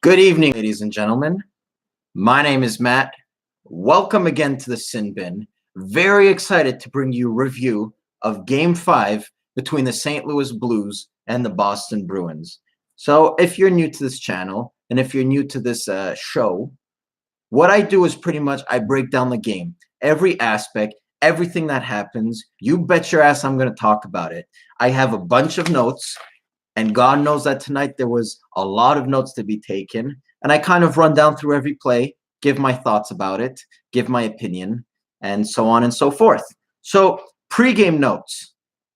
Good evening, ladies and gentlemen. My name is Matt. Welcome again to the Sin Bin. Very excited to bring you a review of Game 5 between the St. Louis Blues and the Boston Bruins. So if you're new to this channel, and if you're new to this show, what I do is pretty much I break down the game. Every aspect, everything that happens, you bet your ass I'm going to talk about it. I have a bunch of notes. And God knows that tonight there was a lot of notes to be taken. And I kind of run down through every play, give my thoughts about it, give my opinion, and so on and so forth. So pregame notes.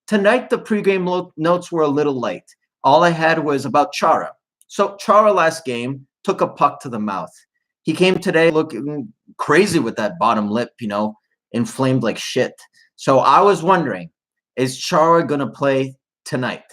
Tonight, the pregame notes were a little light. All I had was about Chara. So Chara last game took a puck to the mouth. He came today looking crazy with that bottom lip, inflamed like shit. So I was wondering, is Chara going to play tonight?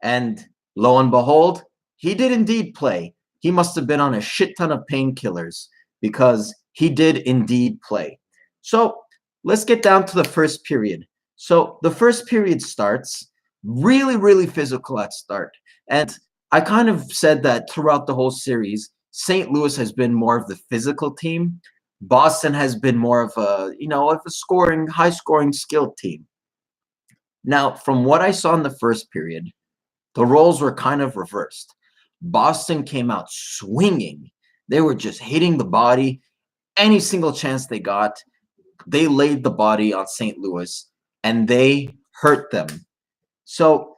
And lo and behold, he did indeed play. He must have been on a shit ton of painkillers because he did indeed play. So let's get down to the first period. So the first period starts really, really physical at start. And I kind of said that throughout the whole series, St. Louis has been more of the physical team. Boston has been more of a, scoring, high scoring skilled team. Now, from what I saw in the first period, the roles were kind of reversed. Boston came out swinging. They were just hitting the body. Any single chance they got, they laid the body on St. Louis, and they hurt them. So,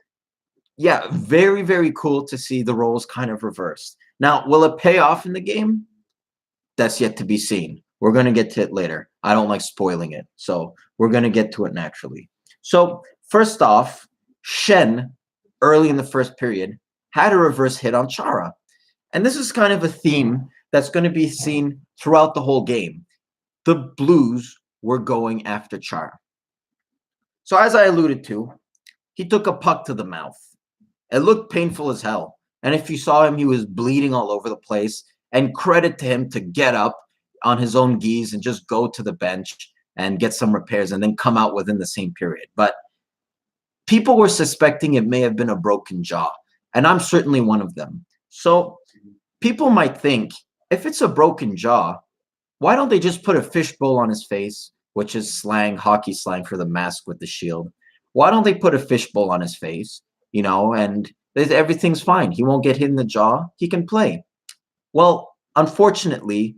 yeah, very, very cool to see the roles kind of reversed. Now, will it pay off in the game? That's yet to be seen. We're going to get to it later. I don't like spoiling it, so we're going to get to it naturally. So, first off, Schenn, early in the first period, had a reverse hit on Chara. And this is kind of a theme that's going to be seen throughout the whole game. The Blues were going after Chara. So as I alluded to, he took a puck to the mouth. It looked painful as hell. And if you saw him, he was bleeding all over the place. And credit to him to get up on his own geese and just go to the bench and get some repairs and then come out within the same period. But people were suspecting it may have been a broken jaw, and I'm certainly one of them. So people might think, if it's a broken jaw, why don't they just put a fishbowl on his face, which is slang, hockey slang for the mask with the shield? Why don't they put a fishbowl on his face, and everything's fine. He won't get hit in the jaw. He can play. Well, unfortunately,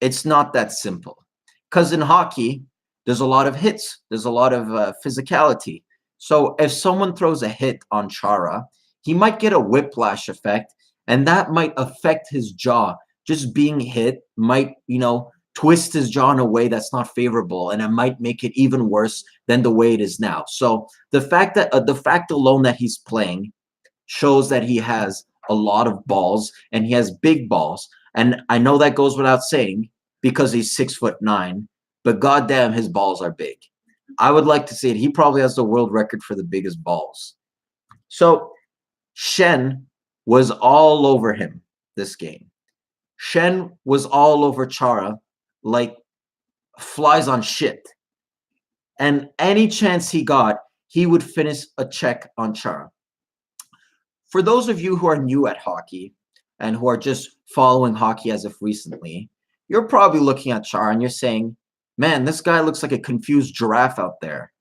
it's not that simple, because in hockey, there's a lot of hits. There's a lot of physicality. So if someone throws a hit on Chara, he might get a whiplash effect, and that might affect his jaw. Just being hit might, twist his jaw in a way that's not favorable, and it might make it even worse than the way it is now. So the fact alone that he's playing shows that he has a lot of balls, and he has big balls. And I know that goes without saying because he's 6'9", but goddamn, his balls are big. I would like to see it. He probably has the world record for the biggest balls. So Schenn was all over him this game. Schenn was all over Chara like flies on shit. And any chance he got, he would finish a check on Chara. For those of you who are new at hockey and who are just following hockey as of recently, you're probably looking at Chara and you're saying, man, this guy looks like a confused giraffe out there.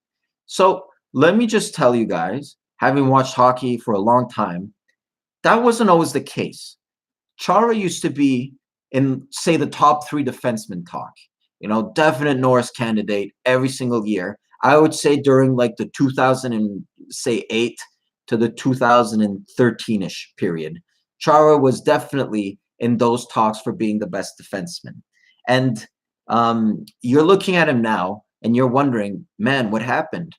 So let me just tell you guys, having watched hockey for a long time, that wasn't always the case. Chara used to be in, say, the top 3 defenseman talk. Definite Norris candidate every single year. I would say during like the 2008 to the 2013-ish period, Chara was definitely in those talks for being the best defenseman. And you're looking at him now and you're wondering, man, what happened?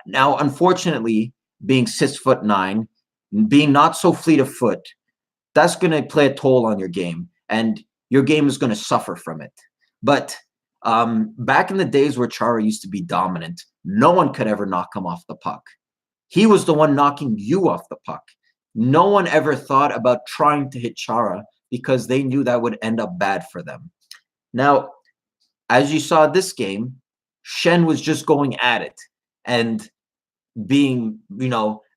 Now, unfortunately, being 6'9", being not so fleet of foot, that's going to play a toll on your game, and your game is going to suffer from it. But back in the days where Chara used to be dominant, no one could ever knock him off the puck. He was the one knocking you off the puck. No one ever thought about trying to hit Chara because they knew that would end up bad for them. Now, as you saw this game, Schenn was just going at it and being,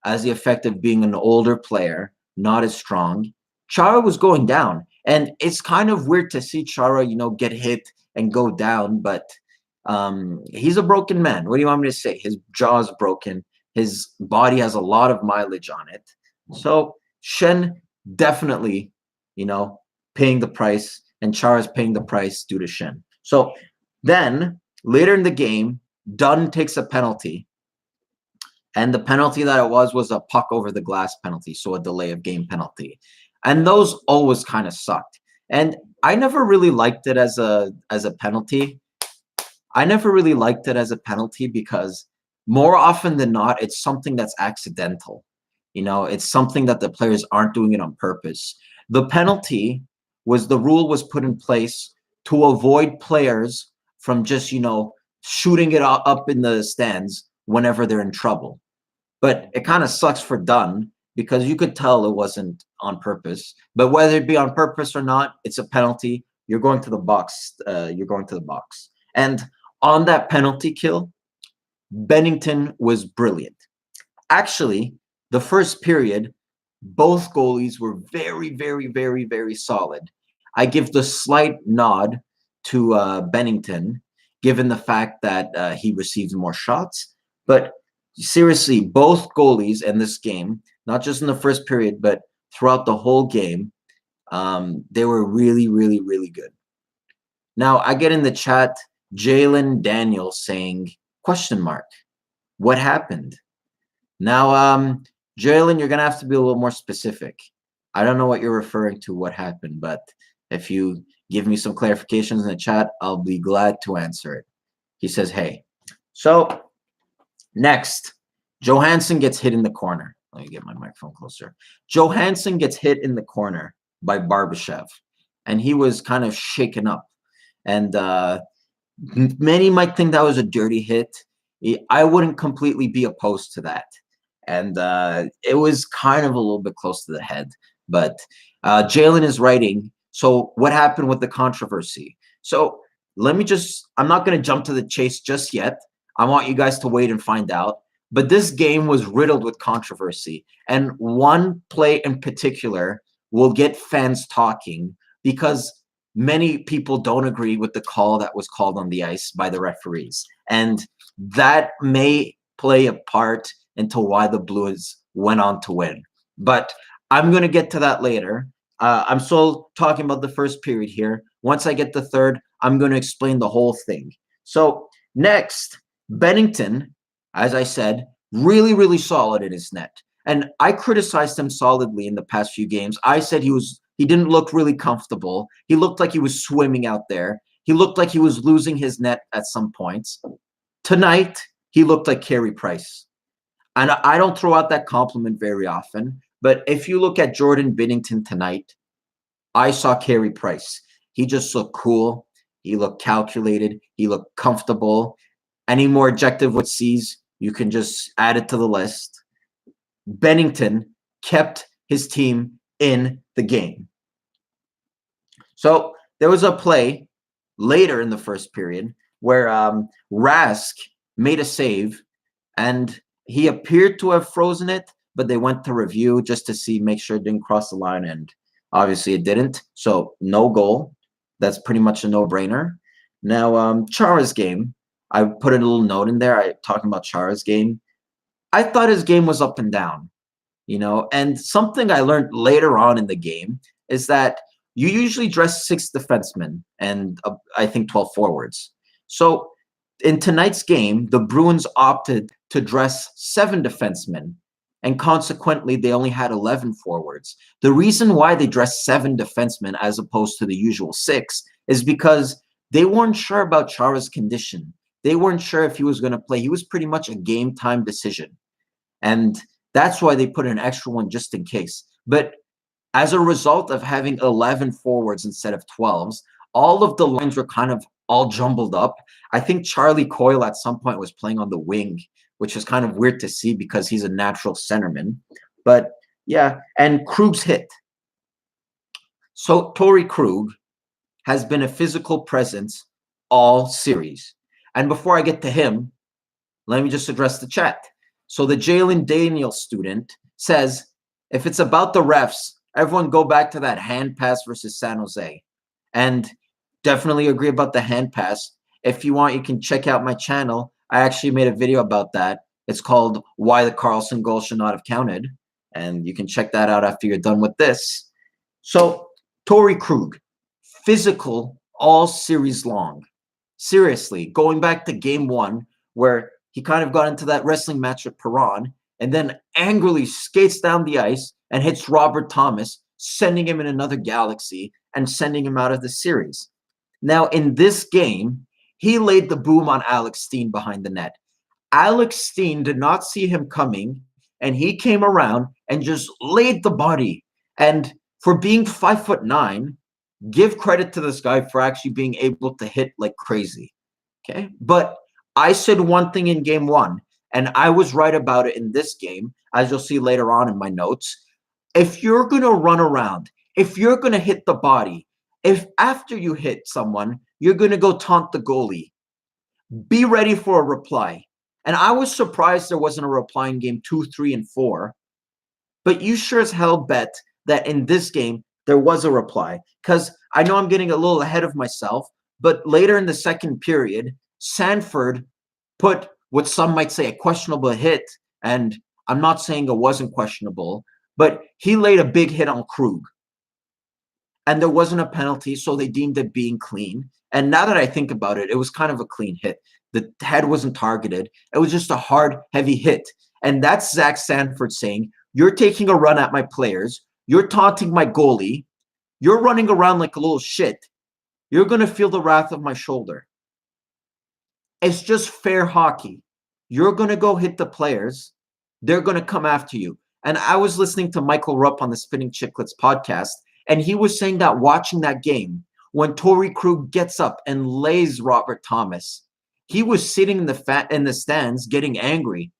as the effect of being an older player, not as strong. Chara was going down, And it's kind of weird to see Chara, get hit and go down, but he's a broken man. What do you want me to say? His jaw's broken. His body has a lot of mileage on it. So Shen definitely, paying the price, and Chara's paying the price due to Shen. So then later in the game, Dunn takes a penalty. And the penalty that it was a puck over the glass penalty, so a delay of game penalty. And those always kind of sucked. And I never really liked it as a penalty. I never really liked it as a penalty because more often than not, it's something that's accidental. It's something that the players aren't doing it on purpose. The penalty the rule was put in place to avoid players from just, shooting it up in the stands whenever they're in trouble. But it kind of sucks for Dunn because you could tell it wasn't on purpose. But whether it be on purpose or not, it's a penalty. You're going to the box. And on that penalty kill, Bennington was brilliant. Actually, the first period, both goalies were very, very, very, very solid. I give the slight nod to Bennington, given the fact that he received more shots. But seriously, both goalies in this game, not just in the first period, but throughout the whole game, they were really, really, really good. Now, I get in the chat, Jalen Daniel saying, ? What happened? Now, Jalen, you're going to have to be a little more specific. I don't know what you're referring to, what happened, but if you give me some clarifications in the chat, I'll be glad to answer it. He says, hey. So, next, Johansson gets hit in the corner. Let me get my microphone closer. Johansson gets hit in the corner by Barbashev, and he was kind of shaken up. And many might think that was a dirty hit. I wouldn't completely be opposed to that. And it was kind of a little bit close to the head. But Jalen is writing, so what happened with the controversy? So I'm not going to jump to the chase just yet. I want you guys to wait and find out. But this game was riddled with controversy. And one play in particular will get fans talking because many people don't agree with the call that was called on the ice by the referees. And that may play a part into why the Blues went on to win. But I'm going to get to that later. I'm still talking about the first period here. Once I get the third, I'm going to explain the whole thing. So next, Bennington, as I said, really, really solid in his net. And I criticized him solidly in the past few games. I said he didn't look really comfortable. He looked like he was swimming out there. He looked like he was losing his net at some points. Tonight, he looked like Carey Price. And I don't throw out that compliment very often. But if you look at Jordan Binnington tonight, I saw Carey Price. He just looked cool. He looked calculated. He looked comfortable. Any more adjective with C's, you can just add it to the list. Bennington kept his team in the game. So there was a play later in the first period where Rask made a save, and he appeared to have frozen it, but they went to review just to make sure it didn't cross the line, and obviously it didn't. So no goal. That's pretty much a no-brainer. Now, Chara's game, I put a little note in there talking about Chara's game. I thought his game was up and down, and something I learned later on in the game is that you usually dress 6 defensemen and I think 12 forwards. So in tonight's game, the Bruins opted to dress 7 defensemen, and consequently, they only had 11 forwards. The reason why they dressed 7 defensemen as opposed to the usual 6 is because they weren't sure about Chara's condition. They weren't sure if he was going to play. He was pretty much a game-time decision. And that's why they put an extra one just in case. But as a result of having 11 forwards instead of 12s, all of the lines were kind of all jumbled up. I think Charlie Coyle at some point was playing on the wing, which is kind of weird to see because he's a natural centerman. But yeah, and Krug's hit. So Torrey Krug has been a physical presence all series. And before I get to him, let me just address the chat. So the Jalen Daniel student says, if it's about the refs, everyone go back to that hand pass versus San Jose. And definitely agree about the hand pass. If you want, you can check out my channel. I actually made a video about that. It's called Why the Carlson Goal Should Not Have Counted. And you can check that out after you're done with this. So, Torrey Krug, physical all series long. Seriously, going back to game 1, where he kind of got into that wrestling match with Perron, and then angrily skates down the ice and hits Robert Thomas, sending him in another galaxy and sending him out of the series. Now, in this game, he laid the boom on Alex Steen behind the net. Alex Steen did not see him coming, and he came around and just laid the body. And for being 5'9", give credit to this guy for actually being able to hit like crazy. Okay. But I said one thing in game 1, and I was right about it in this game, as you'll see later on in my notes. If you're going to run around, if you're going to hit the body, if after you hit someone, you're going to go taunt the goalie, be ready for a reply. And I was surprised there wasn't a reply in game 2, 3, and 4. But you sure as hell bet that in this game, there was a reply. Because I know I'm getting a little ahead of myself, but later in the second period, Sanford put what some might say a questionable hit. And I'm not saying it wasn't questionable, but he laid a big hit on Krug. And there wasn't a penalty, so they deemed it being clean. And now that I think about it, it was kind of a clean hit. The head wasn't targeted. It was just a hard, heavy hit. And that's Zach Sanford saying, you're taking a run at my players. You're taunting my goalie. You're running around like a little shit. You're going to feel the wrath of my shoulder. It's just fair hockey. You're going to go hit the players. They're going to come after you. And I was listening to Michael Rupp on the Spinning Chicklets podcast, and he was saying that watching that game, when Torrey Krug gets up and lays Robert Thomas, he was sitting in the stands getting angry,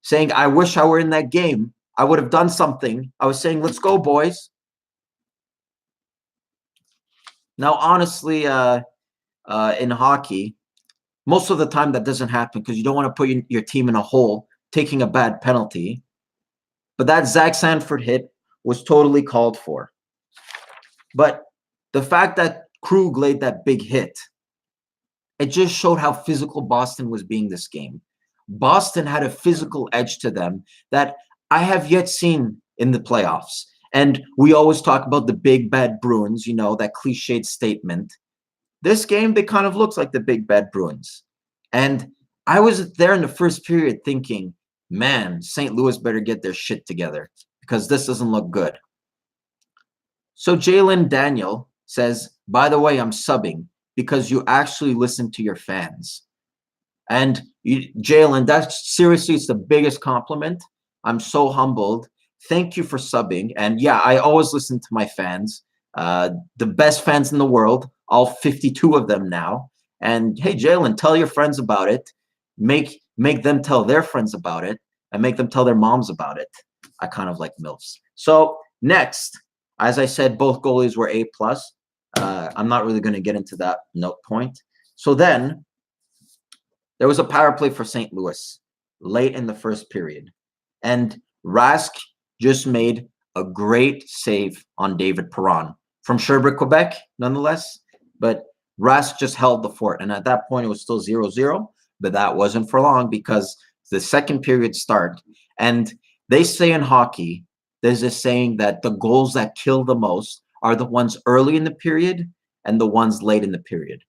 saying, I wish I were in that game. I would have done something. I was saying, let's go, boys. Now, honestly, in hockey, most of the time that doesn't happen because you don't want to put your team in a hole taking a bad penalty. But that Zach Sanford hit was totally called for. But the fact that Krug laid that big hit, it just showed how physical Boston was being this game. Boston had a physical edge to them that I have yet seen in the playoffs. And we always talk about the big bad Bruins, you know, that cliched statement. This game, they kind of looks like the big bad Bruins. And I was there in the first period thinking, man, St. Louis better get their shit together because this doesn't look good. So Jalen Daniel says, by the way, I'm subbing because you actually listen to your fans. And Jalen, that's seriously, it's the biggest compliment. I'm so humbled. Thank you for subbing. And yeah, I always listen to my fans, the best fans in the world, all 52 of them now. And hey, Jalen, tell your friends about it. Make them tell their friends about it and make them tell their moms about it. I kind of like MILFs. So next, as I said, both goalies were A+. I'm not really going to get into that note point. So then there was a power play for St. Louis late in the first period. And Rask just made a great save on David Perron from Sherbrooke, Quebec, nonetheless. But Rask just held the fort. And at that point, it was still 0-0. But that wasn't for long because the second period started. And they say in hockey, there's a saying that the goals that kill the most are the ones early in the period and the ones late in the period.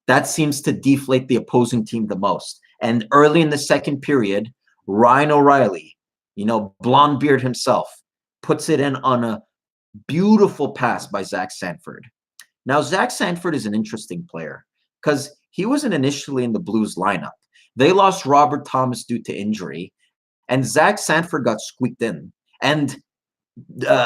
That seems to deflate the opposing team the most. And early in the second period, Ryan O'Reilly, you know, blonde beard himself, puts it in on a beautiful pass by Zach Sanford. Now, Zach Sanford is an interesting player because he wasn't initially in the Blues lineup. They lost Robert Thomas due to injury, and Zach Sanford got squeaked in. And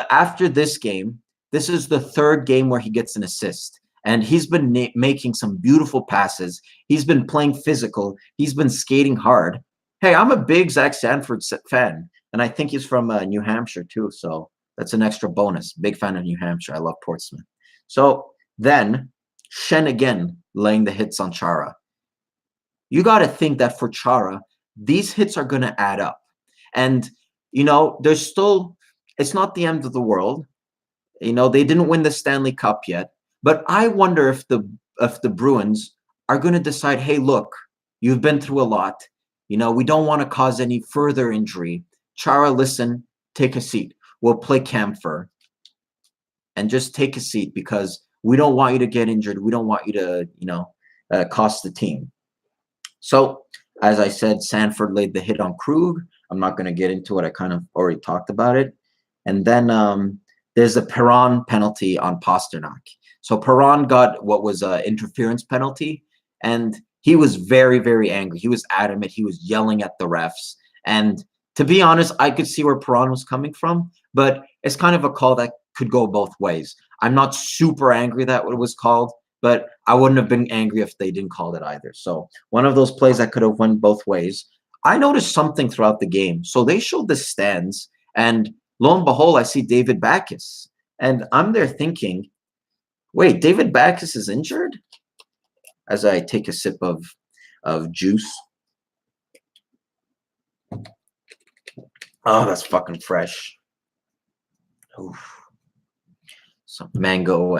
after this game, this is the third game where he gets an assist. And he's been making some beautiful passes. He's been playing physical. He's been skating hard. Hey, I'm a big Zach Sanford fan, and I think he's from New Hampshire too. So that's an extra bonus. Big fan of New Hampshire. I love Portsmouth. So then Shen again laying the hits on Chara. You got to think that for Chara, these hits are going to add up. And, you know, there's still, it's not the end of the world. They didn't win the Stanley Cup yet, but I wonder if the Bruins are going to decide, hey, look, you've been through a lot. We don't want to cause any further injury. Chara, listen, take a seat. We'll play Camphor and just take a seat because we don't want you to get injured. We don't want you to, cost the team. So, as I said, Sanford laid the hit on Krug. I'm not going to get into it. I kind of already talked about it. And then there's a Perron penalty on Pasternak. So Perron got what was an interference penalty, and he was very, very angry. He was adamant. He was yelling at the refs. And to be honest, I could see where Perron was coming from, but it's kind of a call that could go both ways. I'm not super angry that it was called, but I wouldn't have been angry if they didn't call it either. So one of those plays that could have went both ways. I noticed something throughout the game. So they showed the stands, and lo and behold, I see David Backes. And I'm there thinking, wait, David Backes is injured? As I take a sip of juice. Oh, that's fucking fresh. Oof. Some mango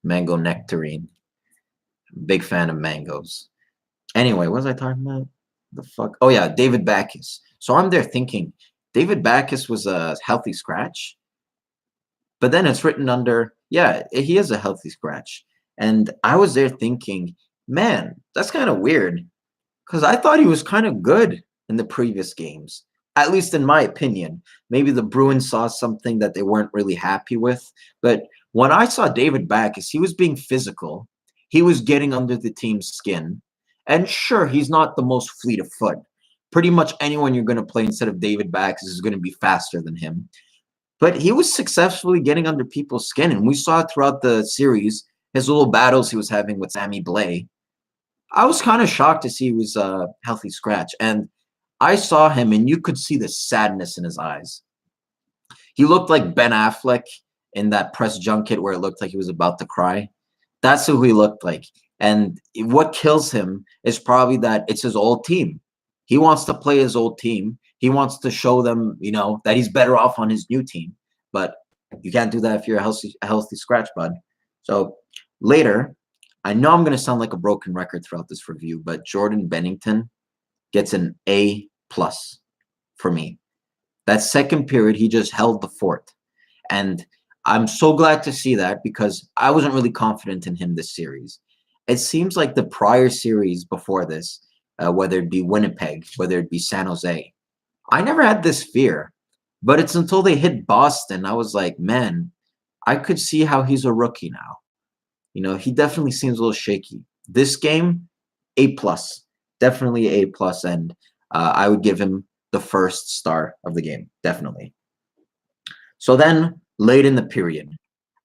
nectarine. Big fan of mangoes. Anyway, what was I talking about? The fuck? Oh yeah, David Backes. So I'm there thinking, David Backes was a healthy scratch, but then it's written under, yeah, he is a healthy scratch. And I was there thinking, man, that's kind of weird, because I thought he was kind of good in the previous games, at least in my opinion. Maybe the Bruins saw something that they weren't really happy with, but when I saw David Backes, he was being physical. He was getting under the team's skin. And sure, he's not the most fleet of foot. Pretty much anyone you're going to play instead of David Backes is going to be faster than him. But he was successfully getting under people's skin. And we saw throughout the series his little battles he was having with Sammy Blais. I was kind of shocked to see he was a healthy scratch. And I saw him, and you could see the sadness in his eyes. He looked like Ben Affleck in that press junket where it looked like he was about to cry. That's who he looked like. And what kills him is probably that it's his old team. He wants to play his old team. He wants to show them, that he's better off on his new team. But you can't do that if you're a healthy scratch, bud. So later, I know I'm going to sound like a broken record throughout this review, but Jordan Bennington gets an A+ for me. That second period, he just held the fort. And I'm so glad to see that, because I wasn't really confident in him this series. It seems like the prior series before this, whether it be Winnipeg, whether it be San Jose, I never had this fear. But it's until they hit Boston, I was like, man, I could see how he's a rookie now. He definitely seems a little shaky. This game, A+. Definitely A+, and I would give him the first star of the game, definitely. So then, late in the period,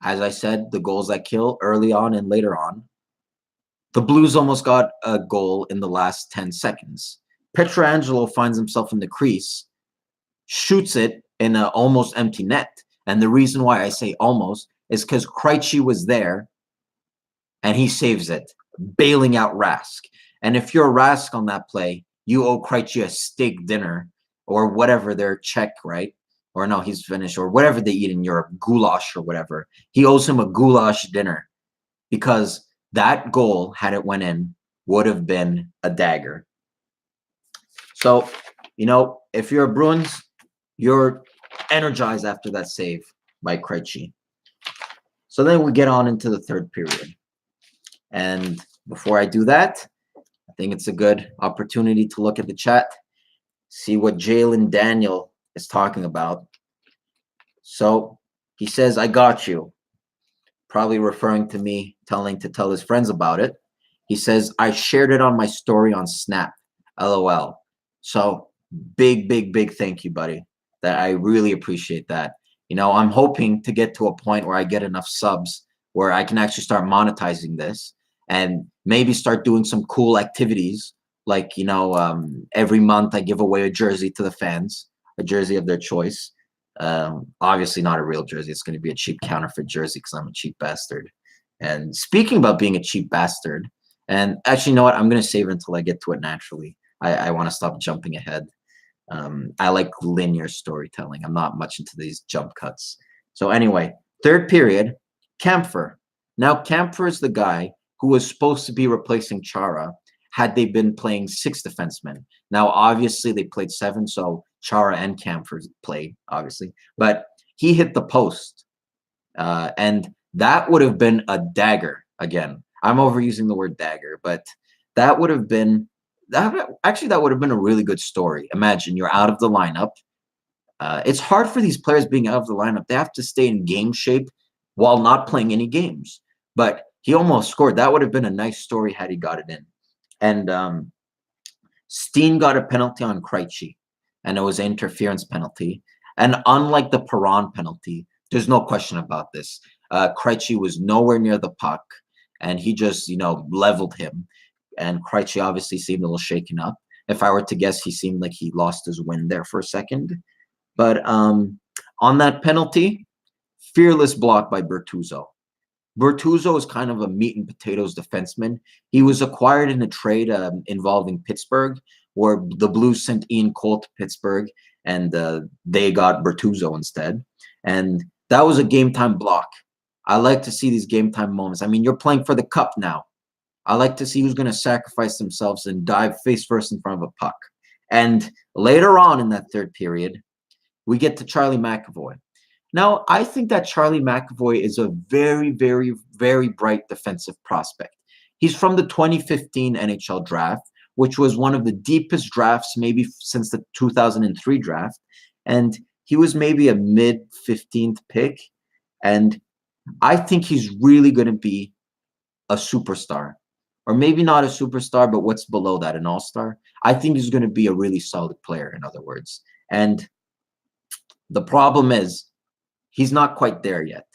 as I said, the goals that kill early on and later on, the Blues almost got a goal in the last 10 seconds. Pietrangelo finds himself in the crease, shoots it in an almost empty net. And the reason why I say almost is because Krejci was there, and he saves it, bailing out Rask. And if you're Rask on that play, you owe Krejci a steak dinner or whatever their Czech, right? Or no, he's Finnish, or whatever they eat in Europe, goulash or whatever. He owes him a goulash dinner, because that goal, had it went in, would have been a dagger. So, if you're a Bruins, you're energized after that save by Krejci. So then we get on into the third period. And before I do that, I think it's a good opportunity to look at the chat, see what Jalen Daniel is talking about. So he says, I got you. Probably referring to me to tell his friends about it. He says, I shared it on my story on Snap. LOL. So big thank you, buddy. That I really appreciate that. I'm hoping to get to a point where I get enough subs where I can actually start monetizing this and maybe start doing some cool activities. Like, every month I give away a jersey to the fans, a jersey of their choice. Obviously not a real jersey. It's going to be a cheap counterfeit jersey because I'm a cheap bastard. And speaking about being a cheap bastard, and actually, you know what? I'm going to save it until I get to it naturally. I want to stop jumping ahead. I like linear storytelling. I'm not much into these jump cuts. So anyway, Third period, Kampfer. Now, Kampfer is the guy who was supposed to be replacing Chara had they been playing six defensemen. Now, obviously, they played seven, so Chara and Kampfer played, obviously. But he hit the post, and that would have been a dagger. Again, I'm overusing the word dagger, but that would have been that would have been a really good story. Imagine you're out of the lineup. It's hard for these players being out of the lineup. They have to stay in game shape while not playing any games. But he almost scored. That would have been a nice story had he got it in. And Steen got a penalty on Krejci, and it was an interference penalty. And unlike the Perron penalty, there's no question about this. Krejci was nowhere near the puck, and he just, leveled him. And Krejci obviously seemed a little shaken up. If I were to guess, he seemed like he lost his wind there for a second. But on that penalty, fearless block by Bertuzzo. Bertuzzo is kind of a meat and potatoes defenseman. He was acquired in a trade involving Pittsburgh, where the Blues sent Ian Cole to Pittsburgh, and they got Bertuzzo instead. And that was a game-time block. I like to see these game-time moments. I mean, you're playing for the cup now. I like to see who's going to sacrifice themselves and dive face first in front of a puck. And later on in that third period, we get to Charlie McAvoy. Now, I think that Charlie McAvoy is a very, very, very bright defensive prospect. He's from the 2015 NHL draft, which was one of the deepest drafts maybe since the 2003 draft. And he was maybe a mid-15th pick. And I think he's really going to be a superstar. Or maybe not a superstar, but what's below that, an all-star? I think he's going to be a really solid player, in other words. And the problem is, he's not quite there yet.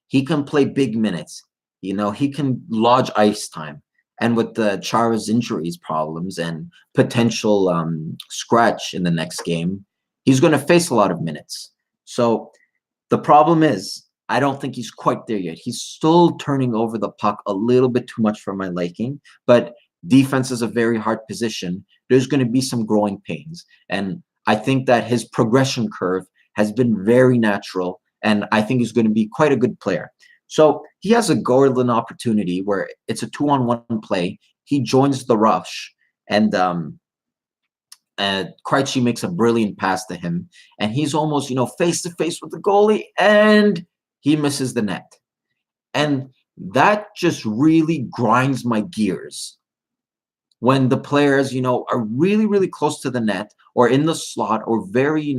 He can play big minutes. He can lodge ice time. And with the Chara's injuries problems and potential scratch in the next game, he's going to face a lot of minutes. So the problem is, I don't think he's quite there yet. He's still turning over the puck a little bit too much for my liking, but defense is a very hard position. There's going to be some growing pains. And I think that his progression curve has been very natural, and I think he's going to be quite a good player. So he has a golden opportunity where it's a 2-on-1 play. He joins the rush, and Krejci makes a brilliant pass to him, and he's almost, face to face with the goalie, and he misses the net. And that just really grinds my gears when the players, are really, really close to the net or in the slot or very,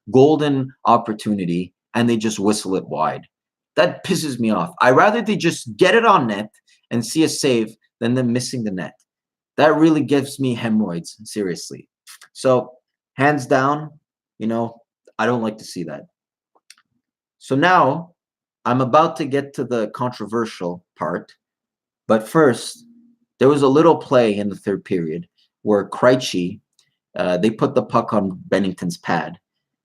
golden opportunity, and they just whistle it wide. That pisses me off. I'd rather they just get it on net and see a save than them missing the net. That really gives me hemorrhoids, seriously. So, hands down, I don't like to see that. So now, I'm about to get to the controversial part, but first, there was a little play in the third period where Krejci, they put the puck on Bennington's pad,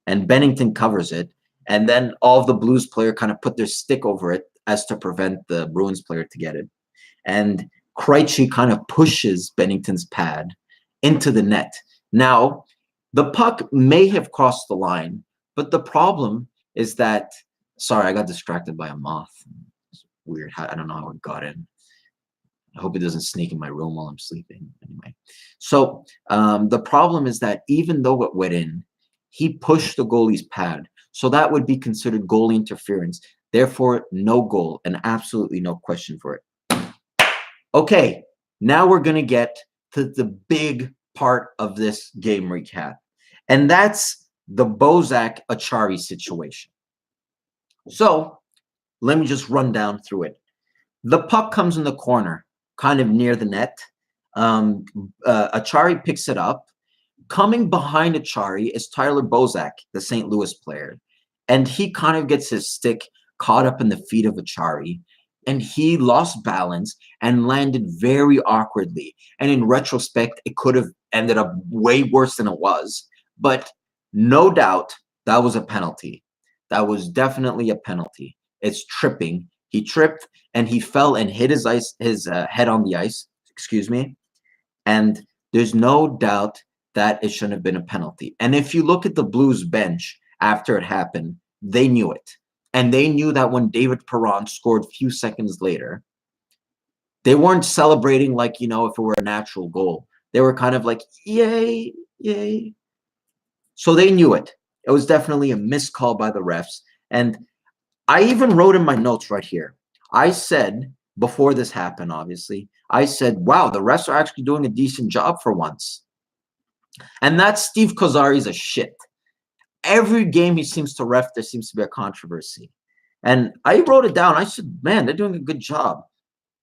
and Bennington covers it, and then all of the Blues player kind of put their stick over it as to prevent the Bruins player to get it. And Krejci kind of pushes Bennington's pad into the net. Now, the puck may have crossed the line, but the problem is that, sorry, I got distracted by a moth. It's weird. I don't know how it got in. I hope it doesn't sneak in my room while I'm sleeping. Anyway, so the problem is that even though it went in, he pushed the goalie's pad. So that would be considered goalie interference. Therefore, no goal and absolutely no question for it. Okay, now we're going to get to the big part of this game recap. And that's the Bozak Achari situation. So let me just run down through it. The puck comes in the corner, kind of near the net. Achari picks it up. Coming behind Achari is Tyler Bozak, the St. Louis player. And he kind of gets his stick caught up in the feet of Achari. And he lost balance and landed very awkwardly. And in retrospect, it could have ended up way worse than it was. But no doubt that was a penalty. That was definitely a penalty. It's tripping. He tripped and he fell and hit his head on the ice. And there's no doubt that it shouldn't have been a penalty. And if you look at the Blues bench after it happened, they knew it. And they knew that when David Perron scored a few seconds later, they weren't celebrating like, if it were a natural goal. They were kind of like, yay, yay. So they knew it. It was definitely a missed call by the refs. And I even wrote in my notes right here. I said, before this happened, obviously, I said, wow, the refs are actually doing a decent job for once. And that Steve Kozari's a shit. Every game he seems to ref, there seems to be a controversy. And I wrote it down. I said, man, they're doing a good job.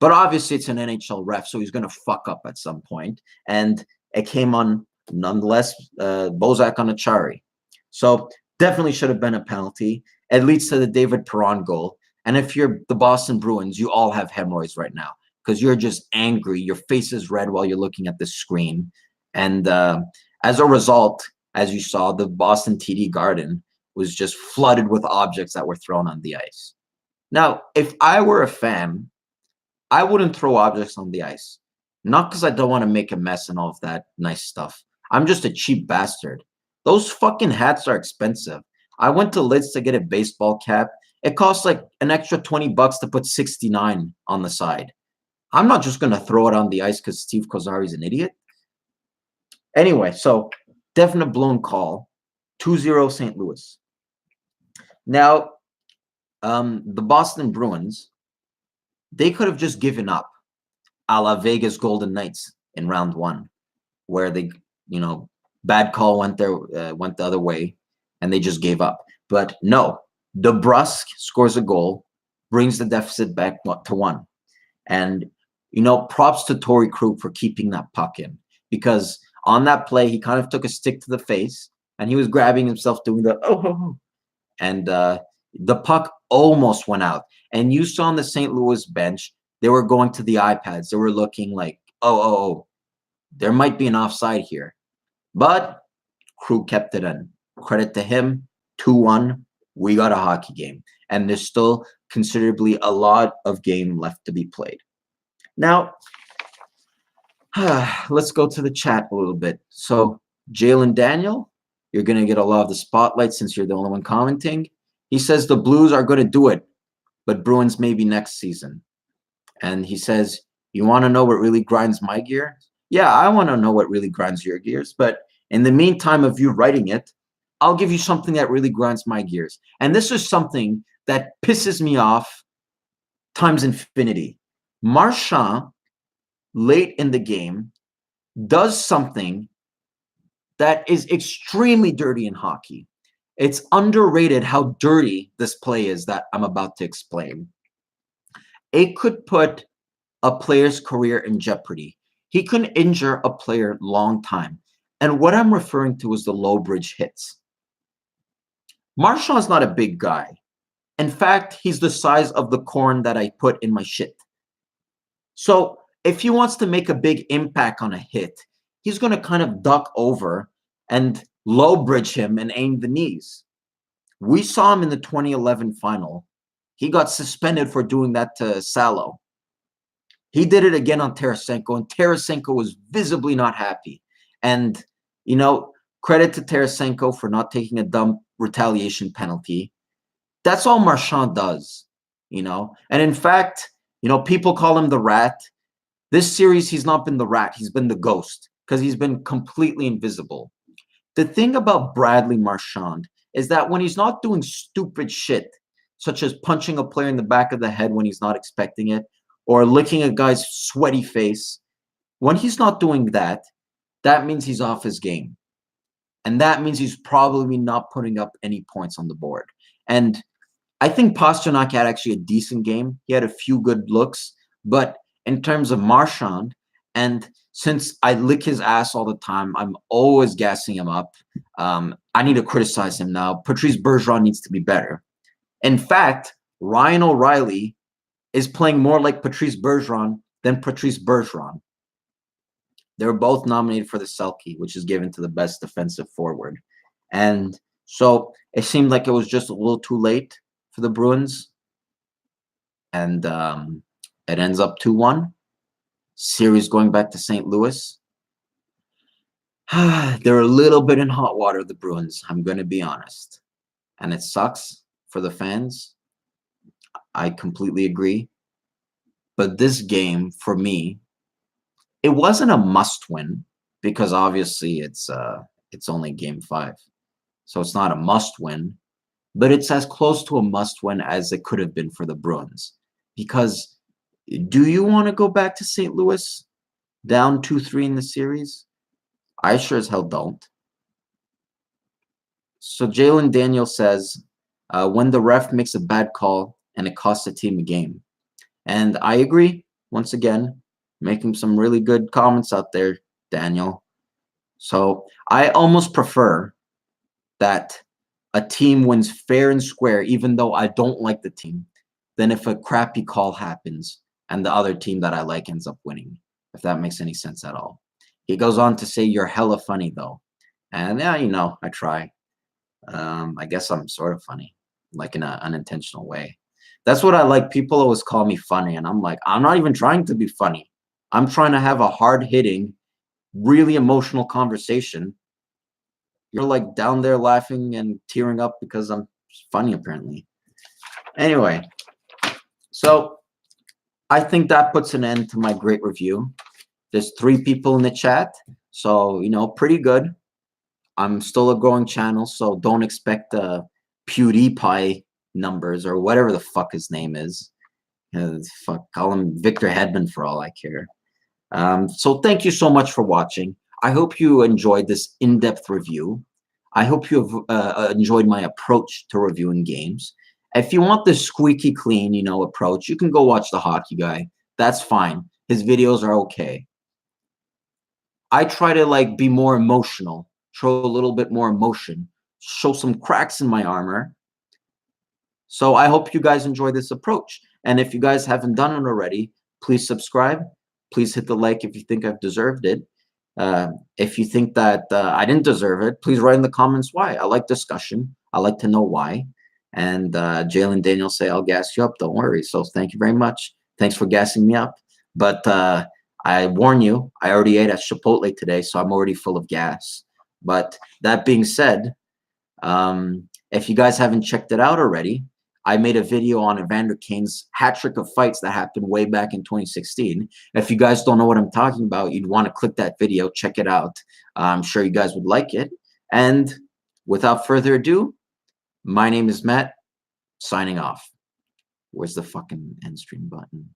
But obviously, it's an NHL ref, so he's going to fuck up at some point. And it came on, nonetheless, Bozak Onachari. So definitely should have been a penalty. It leads to the David Perron goal. And if you're the Boston Bruins, you all have hemorrhoids right now because you're just angry. Your face is red while you're looking at the screen. And as a result, as you saw, the Boston TD Garden was just flooded with objects that were thrown on the ice. Now, if I were a fan, I wouldn't throw objects on the ice. Not because I don't want to make a mess and all of that nice stuff. I'm just a cheap bastard. Those fucking hats are expensive. I went to Lids to get a baseball cap. It costs like an extra $20 to put 69 on the side. I'm not just going to throw it on the ice because Steve Kozari's an idiot. Anyway, so definite blown call. 2-0 St. Louis. Now, the Boston Bruins, they could have just given up a la Vegas Golden Knights in round one, where they, bad call went the other way, and they just gave up. But no, DeBrusk scores a goal, brings the deficit back to 1. And, props to Torrey Krug for keeping that puck in, because on that play, he kind of took a stick to the face, and he was grabbing himself doing the, oh. And the puck almost went out. And you saw on the St. Louis bench, they were going to the iPads. They were looking like, oh, there might be an offside here. But Krug kept it in. Credit to him, 2-1. We got a hockey game. And there's still considerably a lot of game left to be played. Now, let's go to the chat a little bit. So, Jalen Daniel, you're going to get a lot of the spotlight since you're the only one commenting. He says the Blues are going to do it, but Bruins maybe next season. And he says, you want to know what really grinds my gears? Yeah, I want to know what really grinds your gears. But in the meantime of you writing it, I'll give you something that really grinds my gears. And this is something that pisses me off times infinity. Marchand, late in the game, does something that is extremely dirty in hockey. It's underrated how dirty this play is that I'm about to explain. It could put a player's career in jeopardy. He can injure a player long time. And what I'm referring to is the low bridge hits. Marchand's not a big guy. In fact, he's the size of the corn that I put in my shit. So if he wants to make a big impact on a hit, he's going to kind of duck over and low bridge him and aim the knees. We saw him in the 2011 final. He got suspended for doing that to Salo. He did it again on Tarasenko, and Tarasenko was visibly not happy. And, credit to Tarasenko for not taking a dumb retaliation penalty. That's all Marchand does, And in fact, people call him the rat. This series, he's not been the rat. He's been the ghost because he's been completely invisible. The thing about Bradley Marchand is that when he's not doing stupid shit, such as punching a player in the back of the head when he's not expecting it, or licking a guy's sweaty face, when he's not doing that, that means he's off his game. And that means he's probably not putting up any points on the board. And I think Pasternak had actually a decent game. He had a few good looks. But in terms of Marchand, and since I lick his ass all the time, I'm always gassing him up. I need to criticize him now. Patrice Bergeron needs to be better. In fact, Ryan O'Reilly is playing more like Patrice Bergeron than Patrice Bergeron. They were both nominated for the Selke, which is given to the best defensive forward. And so it seemed like it was just a little too late for the Bruins. And it ends up 2-1. Series going back to St. Louis. They're a little bit in hot water, the Bruins. I'm going to be honest. And it sucks for the fans. I completely agree. But this game, for me, it wasn't a must-win because obviously it's only game 5. So it's not a must-win, but it's as close to a must-win as it could have been for the Bruins. Because do you want to go back to St. Louis down 2-3 in the series? I sure as hell don't. So Jalen Daniel says, when the ref makes a bad call and it costs the team a game. And I agree, once again, making some really good comments out there, Daniel. So I almost prefer that a team wins fair and square, even though I don't like the team, than if a crappy call happens and the other team that I like ends up winning, if that makes any sense at all. He goes on to say, you're hella funny, though. And yeah, you know, I try. I guess I'm sort of funny, like in an unintentional way. That's what I like. People always call me funny, and I'm like, I'm not even trying to be funny. I'm trying to have a hard-hitting, really emotional conversation. You're like down there laughing and tearing up because I'm funny, apparently. Anyway, so I think that puts an end to my great review. There's 3 people in the chat, so, you know, pretty good. I'm still a growing channel, so don't expect PewDiePie numbers or whatever the fuck his name is. Fuck, call him Victor Hedman for all I care. So thank you so much for watching. I hope you enjoyed this in-depth review. I hope you have enjoyed my approach to reviewing games. If you want the squeaky clean, you know, approach, you can go watch the hockey guy. That's fine. His videos are okay. I try to like be more emotional, show a little bit more emotion, show some cracks in my armor. So I hope you guys enjoy this approach. And if you guys haven't done it already, please subscribe. Please hit the like if you think I've deserved it. If you think that I didn't deserve it, please write in the comments why. I like discussion. I like to know why. And Jalen Daniel say, I'll gas you up. Don't worry. So thank you very much. Thanks for gassing me up. But I warn you, I already ate at Chipotle today, so I'm already full of gas. But that being said, if you guys haven't checked it out already, I made a video on Evander Kane's hat trick of fights that happened way back in 2016. If you guys don't know what I'm talking about, you'd want to click that video, check it out. I'm sure you guys would like it. And without further ado, my name is Matt, signing off. Where's the fucking end stream button?